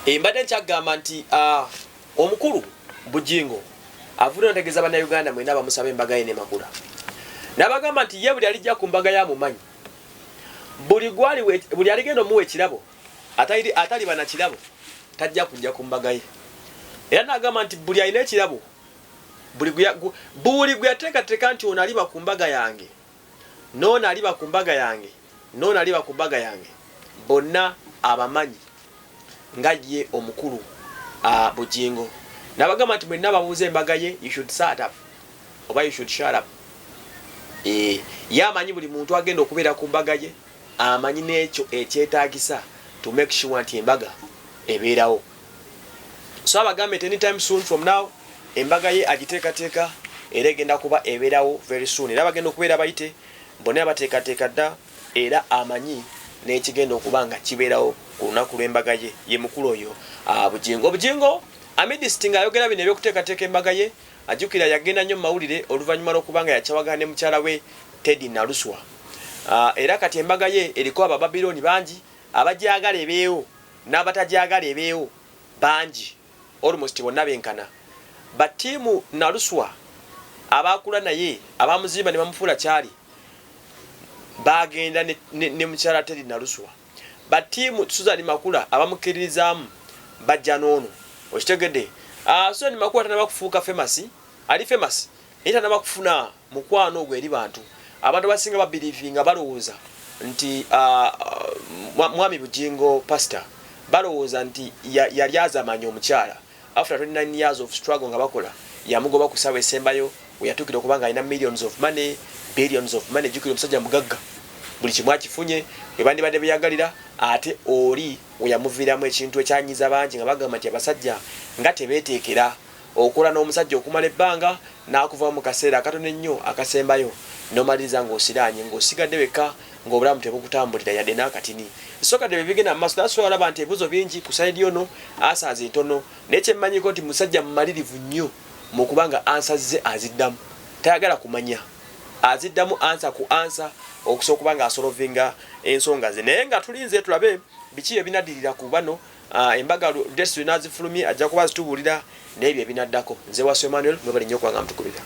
Mbadde nkyagamba nti omukulu Bujingo avudde ntegeeza bannayuganda mwena bamusaba embaga ye ne Magula. N'abagamba nti ye buli alijja ku mbaga ya mumanyi. Buli aligenda omuwa ekirabo atali bana kirabo tajja kujja ku mbaga ye. Era n'agamba nti buli alina ekirabo buli gwe yateekateeka nti ono aliba ku mbaga yange n'ono aliba ku mbaga yange n'ono aliba ku mbaga yange bonna abamanyi nga ye omukulu Bujingo. N'abagamba nti mwenna babuuza embaga ye you should shut up oba you should shut up. Ye amanyi buli muntu agenda okubeera ku mbaga ye amanyi n'ekyo ekyetaagisa to make sure nti embaga ebeerawo. So abagambe nti anytime soon from now embaga ye agiteekateeka era egenda kuba ebeerawo very soon. Era bagenda okubeera bayite bonna bateekateeka dda era amanyi n'ekigenda okuba nga kibeerawo ku lunaku lw'embaga ye ye mukulu oyo Bujingo. Bujingo amidisiti ng'ayogera bino ebyokuteekateeka embaga ye ajjukira yagenda nnyo mu mawulire oluvannyuma lw'okubanga yakyawagana ne mukyala we Teddy Naluswa. Era kati embaga ye eriko abababirooni bangi abagyagala ebeewo n'abatagyagala ebeewo bangi almost bonna benkana. Batiimu Naluswa abaakula naye abamuzimba ne bamufuula kyali bagenda ne mukyala Teddy Naluswa. Batiimu Susan Makula abamukiririzaamu bajja n'ono okitegedde. Susan Makula tanaba kufuuka famous ali famous naye tanaba kufuna mukwano ogwo eri bantu. Abantu basinga babirivinga balowooza nti mwami Bujingo pastor balowooza nti yali azamanya omukyala after 29 years of struggle nga bakola yamugoba ku ssaawa esembayo weyatuukira okuba nga alina millions of money billions of money. Jjukira omusajja mugagga buli kimu akifunye bwe bandibadde beyagalira ate oli weyamuviiramu ekintu ekyanyiza bangi nga bagamba nti abasajja nga tebeeteekera okola n'omusajja okumala ebbanga n'akuva mu kaseera akatono ennyo akasembayo n'omaliriza ng'osiraanye ng'osigadde wekka ng'obulamu tebukutambulira yadde n'akatini. Sokadde bye bigenda mu maaso nasobola olaba nti ebibuzo bingi ku sayidi ono asaaza entono naye kyemmanyiko nti musajja mumalirivu nnyo mu kuba nga ansazze aziddamu tayagala kumanya aziddamu ansa ku ansa okusobola okuba nga asolovinga ensonga ze. Naye nga tulinze tulabe biki ebinaddirira ku bano embaga Destiny nazifulumye ajja kuba zitubuulira n'ebyo ebinaddako. Nze Wasu Emmanuel mwebale nnyo okuba nga mutukubira.